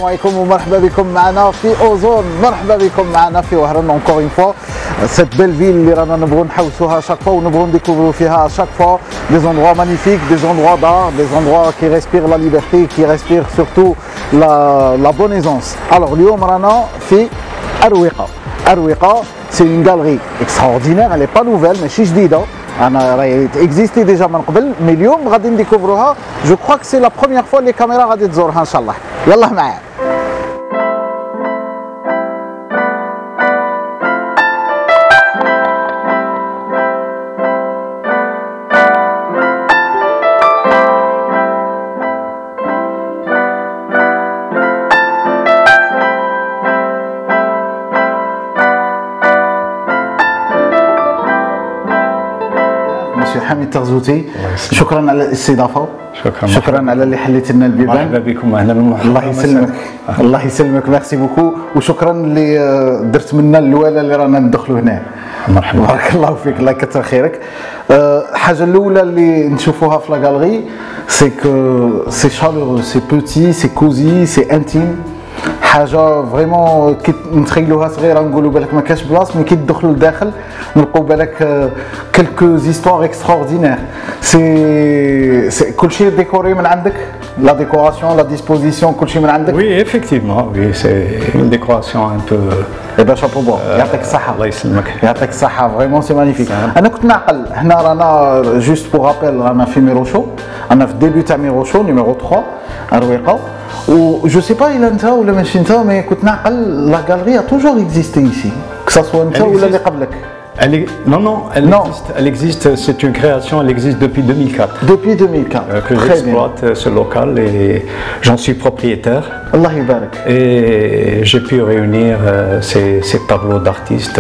عليكم ومرحبا بكم معنا في اوزون، مرحبا بكم معنا في وهران اونكور اون فوا. سيت بيل فيل اللي رانا نبغوا نحوسوها شاك فوا ونبغوا نديكوفرو فيها شاك فوا دي زوندروا مانيفيك، دي زوندروا دار، دي زوندروا كي ريسبير لا ليبرتي، كي ريسبير سورتو لا بونيزونس. الوغ اليوم رانا في اروقه. سي اون غالري اكستراوردينير، elle est pas nouvelle ماشي جديده، انا راهي اكزيستي ديجا من قبل، مي اليوم غادي نديكوفروها. جو كخوا كو سي لا بروميير فوا اللي الكاميرا غادي تزورها ان شاء الله. يلا معايا. حميد تغزوتي، شكرا على الاستضافه. شكرا على اللي حليت لنا البيبان. مرحبا بكم، اهلا ومرحبا. الله يسلمك، الله يسلمك، ميرسي بوكو، وشكرا اللي درت منا الواله اللي رانا ندخلوا هنا. مرحبا، بارك الله فيك، الله يكثر خيرك. الحاجه الاولى اللي نشوفوها في لا غالري سي كو سي شالورو، سي بوتي، سي كوزي، سي انتيم. حاجه فريمون كي نتخيلوها صغيره نقولوا بالك ما كاش بلاص، مي كي تدخلوا لداخل نلقاو بالك كلكو زيستوار اكستراوردينير. سي كلشي ديكوري من عندك، لا ديكوراسيون لا ديسبوزيسيون كلشي من عندك. وي افيكتيفمون، وي سي اون ديكوراسيون ان بو. اي با شابو بون، يعطيك الصحه. الله يسلمك، يعطيك الصحه، فريمون سي مانيفيك. انا كنت نعقل هنا رانا جوست بور رابيل رانا في ميروشو، انا في الديبي تاع ميروشو نيميرو 3 اروقه. و جو سي با الا انت ولا ماشي انت، مي كنت نعقل لا غالري توجور اكزيستي ايسي، كسا انت ولا اللي قبلك. Elle existe, c'est une création, elle existe depuis 2004. Depuis 2004. Que j'exploite ce local et j'en suis propriétaire. Allah يبارك. Et j'ai pu réunir ces tableaux d'artistes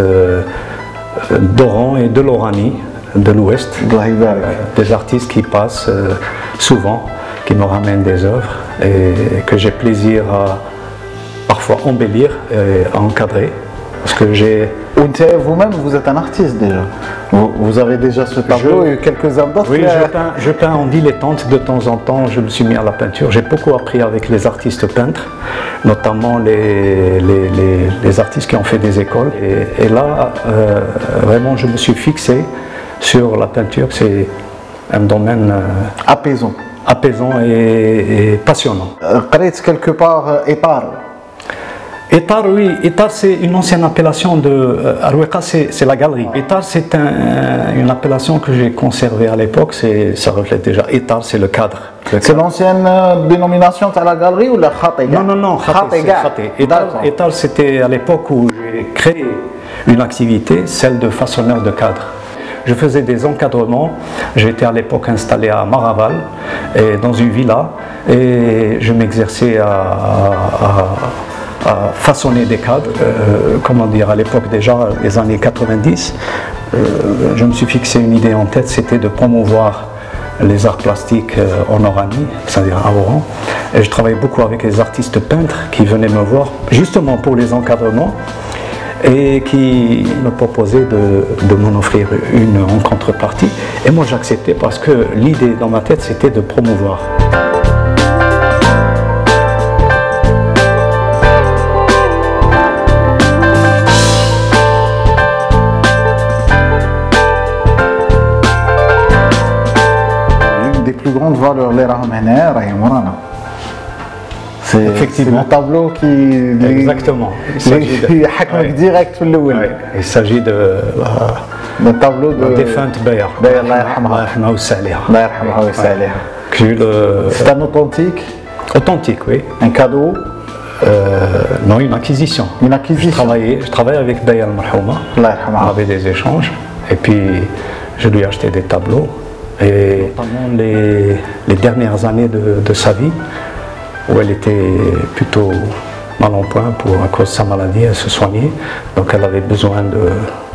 d'Oran et de l'Oranie, de l'Ouest. Allah يبارك. Des artistes qui passent souvent, qui me ramènent des œuvres et que j'ai plaisir à parfois embellir et à encadrer. Parce que j'ai... Vous-même, vous êtes un artiste déjà. Vous avez déjà ce tableau et quelques-uns d'autres. Oui, je peins en dilettante de temps en temps. Je me suis mis à la peinture. J'ai beaucoup appris avec les artistes peintres, notamment les artistes qui ont fait des écoles. Et là, vraiment, je me suis fixé sur la peinture. C'est un domaine apaisant et passionnant. قريت quelque part étar. Étar, oui, Étar c'est une ancienne appellation de Arouqa, c'est la galerie. Étar c'est une appellation que j'ai conservée à l'époque, ça reflète déjà. Étar c'est le cadre. C'est l'ancienne dénomination de la galerie ou la khaté? Non, khaté. Étar c'était à l'époque où j'ai créé une activité, celle de façonneur de cadres. Je faisais des encadrements, j'étais à l'époque installé à Maraval, et dans une villa, et je m'exerçais à façonner des cadres, comment dire, à l'époque déjà, les années 90, je me suis fixé une idée en tête, c'était de promouvoir les arts plastiques en Oranie, c'est-à-dire à Oran. Et je travaillais beaucoup avec les artistes peintres qui venaient me voir justement pour les encadrements et qui me proposaient de m'en offrir une en contrepartie. Et moi j'acceptais parce que l'idée dans ma tête c'était de promouvoir. Plus grande valeur les rahem. C'est effectivement le tableau qui exactement. direct il s'agit de le tableau de défunte Beya. C'est un authentique. Authentique, oui. Un cadeau. Non, une acquisition. Une acquisition. Je travaillais avec Beya al-Marhouma. On avait des échanges et puis je lui ai acheté des tableaux. Et pendant les dernières années de sa vie, où elle était plutôt mal en point à cause de sa maladie, elle se soignait, donc elle avait besoin de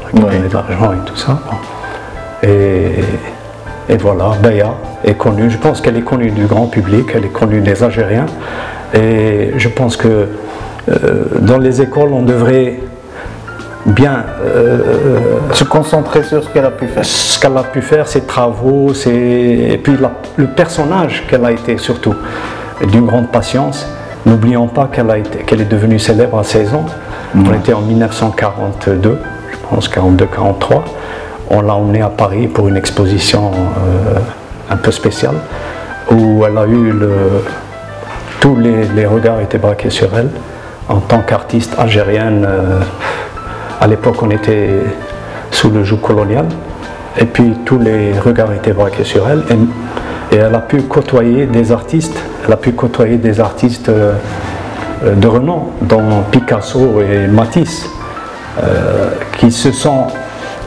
récupérer de l'argent et tout ça. Et voilà, Beya est connue, je pense qu'elle est connue du grand public, elle est connue des Algériens, et je pense que dans les écoles on devrait bien se concentrer sur ce qu'elle a pu faire. Ce qu'elle a pu faire, ses travaux, et puis le personnage qu'elle a été surtout, d'une grande patience, N'oublions pas qu'elle est devenue célèbre à 16 ans. On était en 1942, je pense 42-43. On l'a emmenée à Paris pour une exposition un peu spéciale où elle a eu tous les regards étaient braqués sur elle en tant qu'artiste algérienne. À l'époque, on était sous le joug colonial et puis tous les regards étaient braqués sur elle et elle a pu côtoyer des artistes. Elle a pu côtoyer des artistes de renom, dont Picasso et Matisse, qui se sont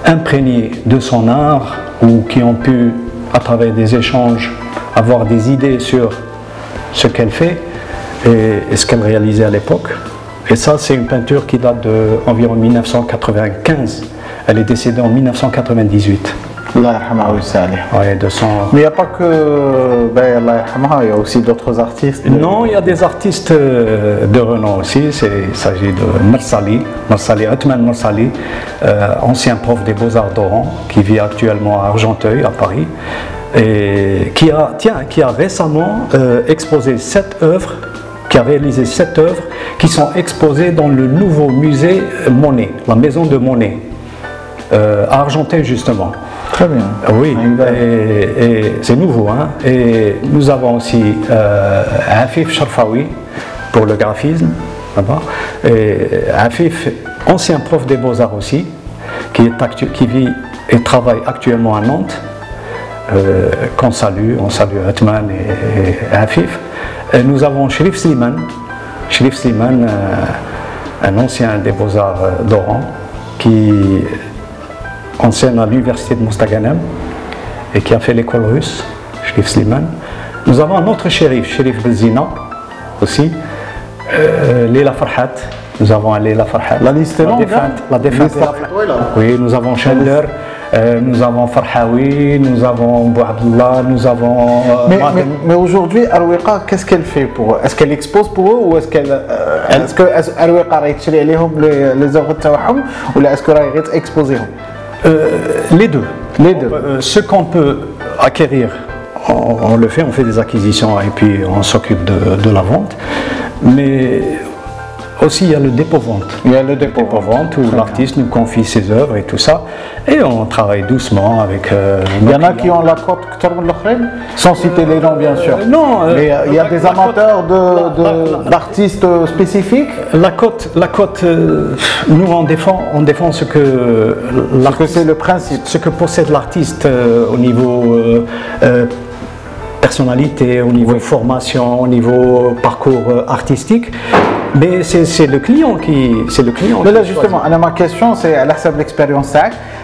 imprégnés de son art ou qui ont pu, à travers des échanges, avoir des idées sur ce qu'elle fait et ce qu'elle réalisait à l'époque. Et ça, c'est une peinture qui date d'environ 1995. Elle est décédée en 1998. Allah yarhamha wa salih. Ouais, de son... Mais il n'y a pas que Allah yarhamha, il y a aussi d'autres artistes. Non, il y a des artistes de renom aussi. Il s'agit de Mersali, Othman Mersali, ancien prof des Beaux-Arts d'Oran, qui vit actuellement à Argenteuil, à Paris, et qui a récemment exposé 7 œuvres, qui a réalisé 7 œuvres qui sont exposées dans le nouveau musée Monet, la maison de Monet, à Argenteuil justement. Très bien. Oui, et c'est nouveau. Hein? Et nous avons aussi Afif Sharfawi pour le graphisme, et Afif, ancien prof des Beaux-Arts aussi, qui vit et travaille actuellement à Nantes, qu'on salue, on salue Othman et Afif. Et nous avons Sherif Slimane, un ancien des Beaux-Arts d'Oran, qui enseigne à l'université de Mostaganem et qui a fait l'école russe, Sherif Slimane. Nous avons un autre Sherif Belzina aussi, Leila Farhat. Nous avons Leila Farhat. La liste est longue. La défunte. Oui, nous avons Chandler, nous avons Farhawi, nous avons Bouabdullah, nous avons. Mais aujourd'hui, Arwiqa, qu'est-ce qu'elle fait pour eux? Est-ce qu'elle expose pour eux ou est-ce qu'elle. Est-ce que Arwiqa va exposer les œuvres de Tawahum ou est-ce qu'elle va exposer? Les deux. Ce qu'on peut acquérir, on le fait, on fait des acquisitions et puis on s'occupe de la vente. Mais aussi il y a le dépôt-vente. Il y a le dépôt-vente où l'artiste nous confie ses œuvres et tout ça. Et on travaille doucement avec. Il y en a qui ont la cote sans citer les noms bien sûr. Non. Mais il y a des amateurs d'artistes spécifiques. La cote, nous on défend ce que c'est le principe. Ce que possède l'artiste au niveau personnalité, au niveau formation, au niveau parcours artistique. Mais c'est le client qui. Mais là justement, ma question c'est à l'hsab l'expérience.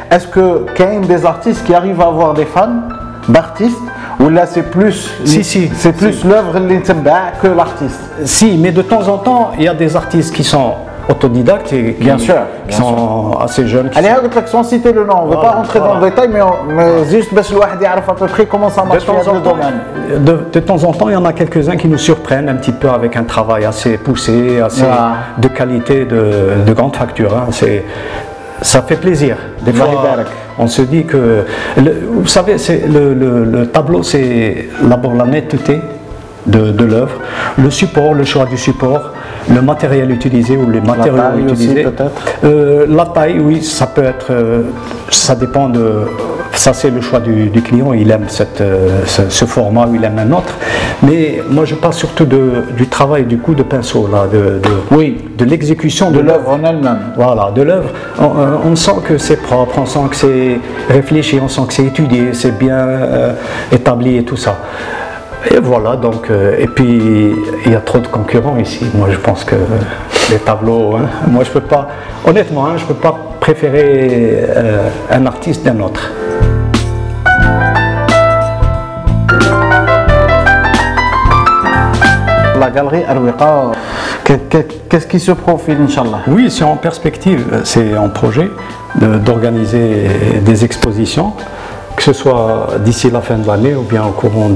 Est-ce que qu'il y a des artistes qui arrivent à avoir des fans d'artistes ou là c'est plus l'œuvre que l'artiste? Si, mais de temps en temps, il y a des artistes qui sont autodidactes et qui sont assez jeunes. Allez, sans citer le nom, on ne veut pas rentrer dans le détail, mais juste parce que le à peu près comment ça marche dans le domaine. De temps en temps, il y en a quelques-uns qui nous surprennent un petit peu avec un travail assez poussé, assez de qualité, de grande facture. Hein. Ça fait plaisir. Des fois, on se dit que, vous savez, le tableau, c'est d'abord la netteté de l'œuvre, le support, le choix du support, le matériel utilisé ou les matériaux utilisés. La taille, oui, ça peut être, ça dépend de, ça c'est le choix du client, il aime ce format ou il aime un autre. Mais moi je parle surtout du travail, du coup de pinceau, là, de l'exécution de l'œuvre en elle-même. Voilà, de l'œuvre. On sent que c'est propre, on sent que c'est réfléchi, on sent que c'est étudié, c'est bien établi et tout ça. Et voilà, donc, et puis il y a trop de concurrents ici. Moi je pense que les tableaux, hein, moi je peux pas, honnêtement, hein, je peux pas préférer un artiste d'un autre. La galerie Arwiqa, qu'est-ce qui se profile, Inch'Allah? Oui, c'est en perspective, c'est en projet d'organiser des expositions, que ce soit d'ici la fin de l'année ou bien au courant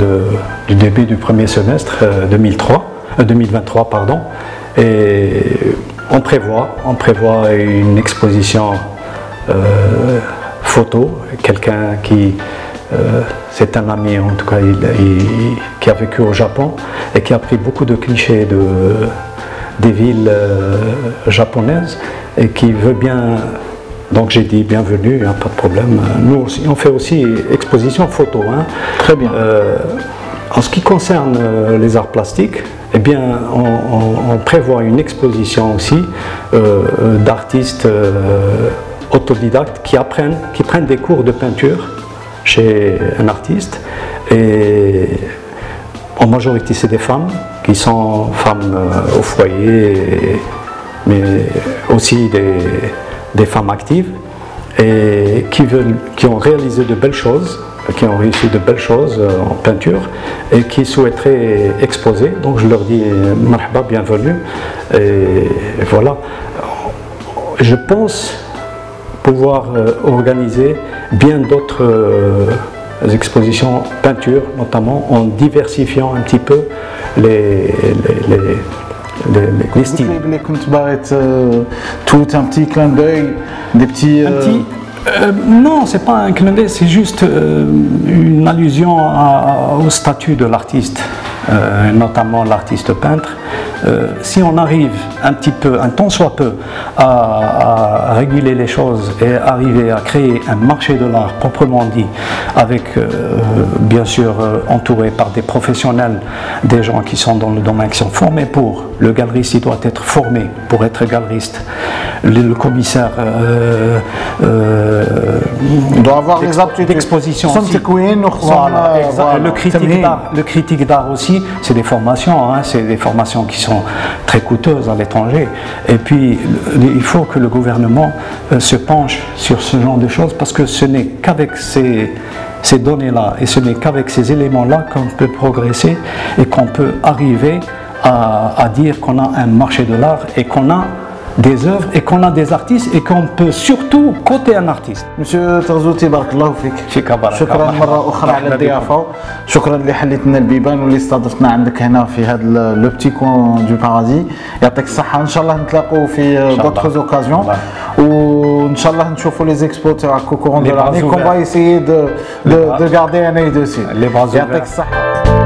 du début du premier semestre 2023. Pardon. Et on prévoit une exposition photo, quelqu'un qui C'est un ami en tout cas qui a vécu au Japon et qui a pris beaucoup de clichés des villes japonaises et qui veut bien. Donc j'ai dit bienvenue, hein, pas de problème. Nous aussi, on fait aussi exposition photo. Hein. Très bien. En ce qui concerne les arts plastiques, eh bien, on prévoit une exposition aussi d'artistes autodidactes qui prennent des cours de peinture chez un artiste. Et en majorité, c'est des femmes qui sont femmes au foyer, mais aussi des femmes actives et qui ont réalisé de belles choses, qui ont réussi de belles choses en peinture et qui souhaiteraient exposer. Donc je leur dis marhaba, bienvenue. Et voilà. Je pense pouvoir organiser bien d'autres expositions peinture, notamment en diversifiant un petit peu les styles. Tout un petit clin d'œil, des petits. Non, c'est pas un clin d'œil, c'est juste une allusion au statut de l'artiste, notamment l'artiste peintre. Si on arrive un petit peu, un tant soit peu, à réguler les choses et arriver à créer un marché de l'art proprement dit, avec bien sûr entouré par des professionnels, des gens qui sont dans le domaine, qui sont formés pour. Le galeriste, il doit être formé pour être galeriste. Le commissaire doit avoir des aptitudes d'exposition aussi. Voilà, Le critique d'art aussi, c'est des formations, hein, c'est des formations qui sont très coûteuses à l'étranger. Et puis, il faut que le gouvernement se penche sur ce genre de choses parce que ce n'est qu'avec ces données-là et ce n'est qu'avec ces éléments-là qu'on peut progresser et qu'on peut arriver à dire qu'on a un marché de l'art et qu'on a des œuvres et qu'on a des artistes et qu'on peut surtout coter un artiste. Monsieur Tarzouti, بارك الله فيك. شكرا مرة أخرى على الضيافة. شكرا اللي حليت لنا البيبان واللي استضفتنا عندك هنا في هذا لو بتي كون دو بارادي. يعطيك الصحة. إن شاء الله نتلاقوا في d'autres occasions. وإن شاء الله نشوفوا les expos تاعك au courant de l'année. qu'on va essayer de garder un œil dessus. يعطيك الصحة.